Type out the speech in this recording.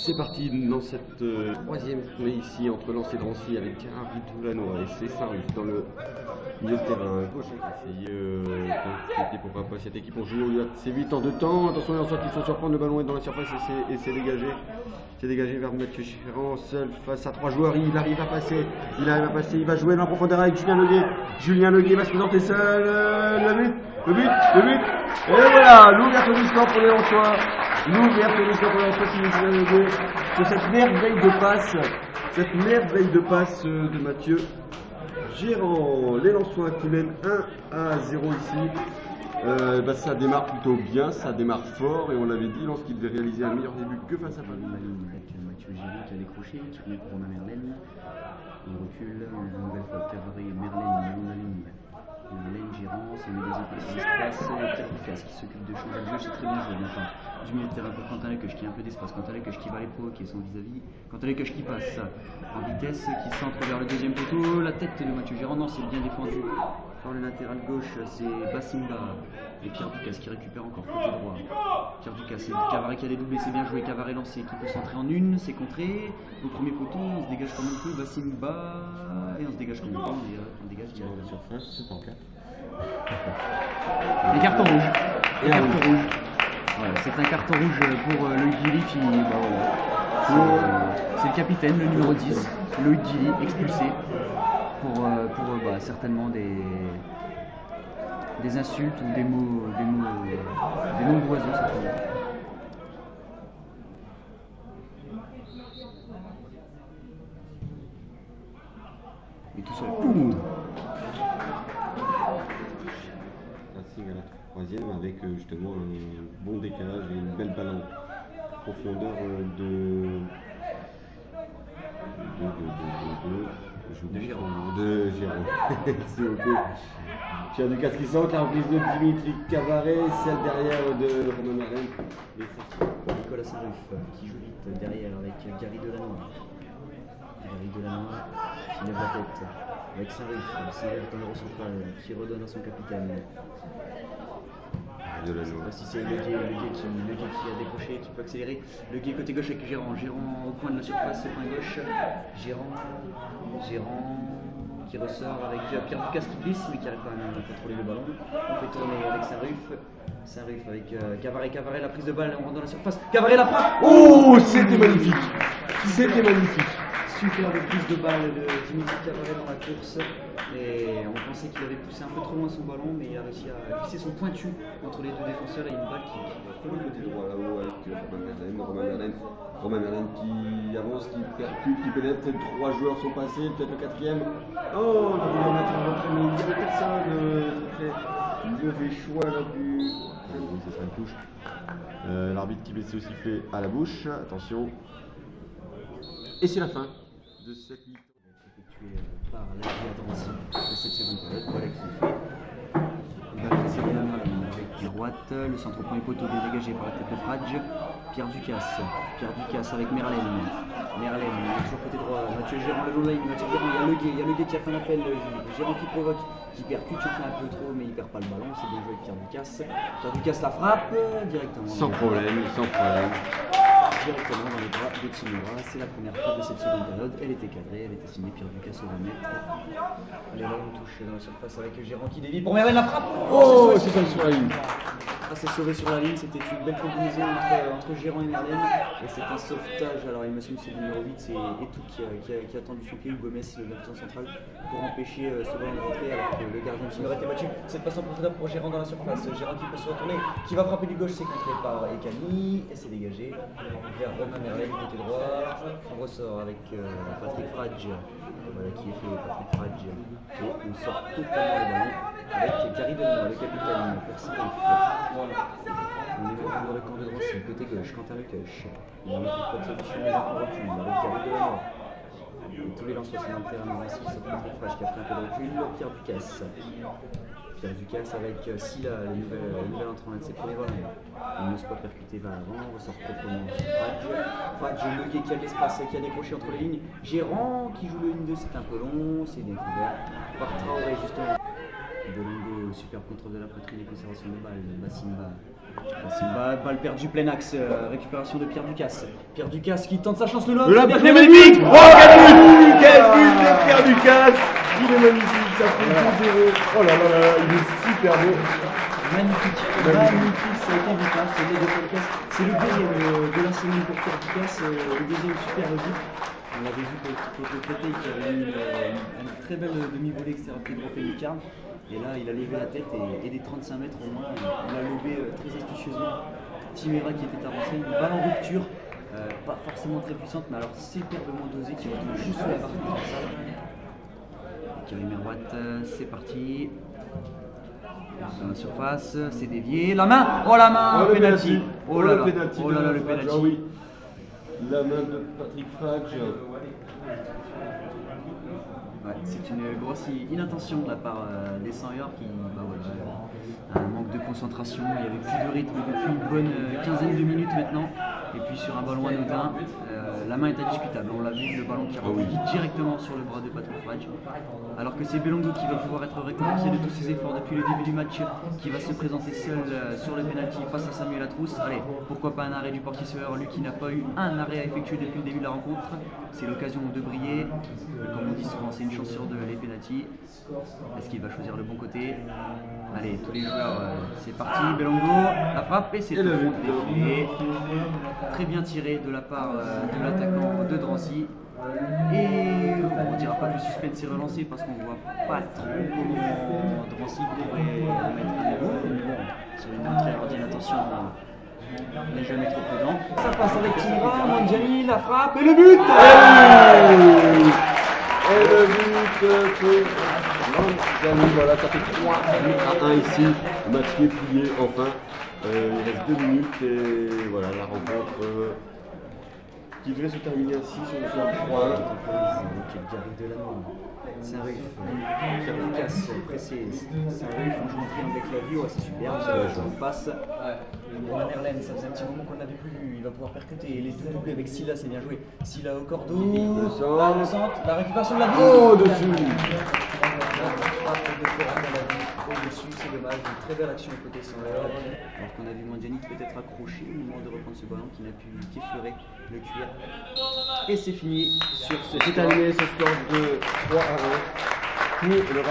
C'est parti dans cette troisième journée ici entre Lens et Drancy avec Gary Doulanois et c'est Saint-Ruf dans le milieu de terrain gauche qui essaye pourquoi pas cette équipe. On joue assez vite en deux temps. Attention, les sorties sont surprendre, le ballon est dans la surface et c'est dégagé. C'est dégagé vers Mathieu Chéran, seul face à trois joueurs. Il arrive à passer, il va jouer dans la profondeur avec Julien Leguet. Julien Leguet va se présenter seul. Le but. Et voilà, l'ouverture du score pour les Lensois. L'ouverture du score pour les Lensois qui est Julien Leguet. Sur cette merveille de passe de Mathieu Chéran. Les Lensois qui mènent 1-0 ici. Ça démarre plutôt bien, ça démarre fort et on l'avait dit lorsqu'il devait réaliser un meilleur début que face à Paris. Mathieu Géry qui a décroché, qui remet pour Romain Merlène. Il recule, une nouvelle fois Cavaret, Merlène, long la ligne. Merlène, Gérant, c'est une des espaces, Pierre Ducasse qui s'occupe de changer le jeu, c'est très bien joué. Enfin, du milieu de terrain pour Quentin Lequeuch qui a un peu d'espace, Quentin Lequeuch qui va aller provoquer son vis-à-vis, Quentin Lequeuch qui passe en vitesse, qui centre vers le deuxième poteau, la tête de Mathieu Gérant, non c'est bien défendu. Par le latéral gauche, c'est Bassimba et Pierre Ducasse qui récupère encore côté droit. Pierre Ducasse, c'est Cavaret qui a dédoublé, c'est bien joué, Cavaret lancé qui peut centrer en une, c'est contré. Au premier poteau, on se dégage comme on peut, Bassimba, et on se dégage comme on peut, on dégage direct la surface. C'est en 4. Les cartons rouges. Voilà, c'est un carton rouge pour Loïc Gilly qui. C'est le capitaine, le numéro 10, Loïc Gilly, expulsé pour certainement des insultes ou des mots d'oiseaux cette fois. Et tout seul. Boum. À la troisième avec justement un bon décalage et une belle balle en profondeur de Gérard. Merci beaucoup. Pierre Ducasse qui sort, la reprise de Dimitri Cavaret, celle derrière de Romain Merlène. Nicolas Saint-Ruf qui joue vite derrière avec Gary Doulanois. Gary Doulanois qui lève la tête avec Saint-Ruf dans le central qui redonne à son capitaine. Je sais pas si c'est Leguet qui a décroché, qui peut accélérer. Leguet côté gauche avec Gérant au coin de la surface, coin gauche. Gérant qui ressort avec Pierre Ducasse qui glisse mais qui arrive quand même à contrôler le ballon. On fait tourner avec Saint-Ruf avec Cavaret, la prise de balle, on rentre dans la surface. Cavaret la frappe. Oh, c'était magnifique. Superbe prise de balle de Dimitri Cavaret dans la course. Et on pensait qu'il avait poussé un peu trop loin son ballon, mais il a réussi à glisser son pointu entre les deux défenseurs et une balle qui va le côté droit là-haut avec Romain Merlène qui avance, qui percute, qui pénètre. Trois joueurs sont passés, peut-être le quatrième. Oh, il voulait mettre un retrait, mais il n'y avait personne. Il mauvais choix là du. Oui, ce sera une touche. L'arbitre qui met ses sifflet à la bouche. Attention. Et c'est la fin de cette mi-temps. Effectué par l'Agia Drancy de cette seconde période. Voilà qui fait. Il va passer bien avec la droite, le centre au premier poteau bien dégagé par la tête de Fradj. Pierre Ducasse avec Merlène, toujours côté droit, Mathieu Gérant le long de la ligne, il y a Leguet qui a fait un appel, Gérant qui provoque, qui percute, il fait un peu trop mais il perd pas le ballon, c'est bien joué avec Pierre Ducasse la frappe directement. Sans problème. Directement dans les bras de Timura, c'est la première frappe de cette seconde période, elle était cadrée, elle était signée Pierre Ducasse au 20 mètres. Allez là on touche dans la surface avec Gérant qui dévie pour Merlène la frappe. Oh, c'est ça sur la ligne. C'est sauvé sur la ligne, c'était une belle combinaison entre Gérant et Merlène et c'est un sauvetage. Alors il me semble que c'est le numéro 8, c'est Etou qui a tendu son pied, ou Gomez le gardien central pour empêcher ce ballon de rentrer alors que le gardien de Timura était battu. Cette passe en profondeur pour Gérant dans la surface, Gérant qui peut se retourner, qui va frapper du gauche, c'est contré par Ekani et c'est dégagé vers Romain Merlène côté droit. On ressort avec Patrick Fradj, voilà qui est fait Patrick Fradj et on sort totalement le ballon avec Gary Doulanois, le capitaine pour Saint-Ruf. On est maintenant dans le camp de Drancy, côté gauche, Quentin Lequeuch. Il ne trouve pas de solution, mais on recule avec Gary Doulanois. Tous les Lensois sont dans le terrain de Drancy, sauf Patrick Fradj qui a pris un peu de recul. Pierre Ducasse avec Silla, le nouvel entrant, un de ses premiers ballons. Il n'ose pas percuter vers l'avant, ressort proprement Fradj, Leguet qui a l'espace, qui a décroché entre les lignes. Gérant qui joue le ligne 2, c'est un peu long, c'est bien couvert par Traoré justement. Belongo, super contrôle de la poitrine et conservation de balle. Bassimba, balle perdue, plein axe, récupération de Pierre Ducasse. Pierre Ducasse qui tente sa chance, le lob. Le lob est magnifique. Oh, quel but de Pierre Ducasse. Il est magnifique, ça fait 2-0. Oh là là là, il est super beau. Magnifique, magnifique, ça a été vite, hein, c'est le deuxième de la semaine pour Pierre Ducasse, le deuxième super but. On l'avait vu contre le Créteil qui avait eu une très belle demi-volée extérieure de Grand Lucarne. Et là, il a levé la tête et des 35 mètres au moins, il a lobé très astucieusement. Timera qui était avancé, une balle en rupture, pas forcément très puissante, mais alors superbement dosée qui retrouve juste sous la barre transversale. Karim Merwat, c'est parti. Dans la surface, c'est dévié. La main! Oh la main! Oh, Penalty! Oh là là! Penalty, Oh là là, le penalty! Ah oui. La main de Patrick Frage. Ouais, c'est une grosse inattention de la part des Sangeurs qui, un manque de concentration, il n'y avait plus de rythme depuis une bonne quinzaine de minutes maintenant. Et puis sur un ballon anodin, la main est indiscutable. On l'a vu, le ballon qui rebondit directement sur le bras de Patrick Frage. Alors que c'est Belongo qui va pouvoir être récompensé de tous ses efforts depuis le début du match, qui va se présenter seul sur le penalty face à Samuel Latrousse. Allez, pourquoi pas un arrêt du portier-saueur, lui qui n'a pas eu un arrêt à effectuer depuis le début de la rencontre. C'est l'occasion de briller. Comme on dit souvent, c'est une chance sur deux les penalty. Est-ce qu'il va choisir le bon côté? Allez, tous les joueurs, c'est parti. Belongo, la frappe et c'est le fond défilé. Très bien tiré de la part de l'attaquant de Drancy. Et on ne dira pas que le suspense est relancé parce qu'on ne voit pas trop comment Drancy pourrait mettre un but. Mais bon, sur une entrée ordinaire, attention, on n'est jamais trop prudent. Ça passe avec Timera, Mangiani, la frappe et le but. Et le but pour Mangiani, voilà, ça fait 3-1 ici. Le match qui est plié, enfin. Il reste 2 minutes et voilà, la rencontre qui devrait se terminer ainsi sur le 3-1. C'est un ruff, Pierre Ducasse, pressé, c'est un ruff, on joue en triangle avec la vue, ouais, c'est super, on passe. Romain Erlen, ça faisait un petit moment qu'on l'avait plus vu, il va pouvoir percuter, et les deux doublés avec Silla, c'est bien joué. Silla au cordeau, le centre, la récupération de la vie. Oh, dessus. Au-dessus, c'est dommage, une très belle action côté Sangeur. Alors qu'on a vu Mangiani peut-être accroché au moment de reprendre ce ballon qui n'a pu qu'effleurer le cuir. Et c'est fini sur ce C'est terminé ce score de 3-1 pour le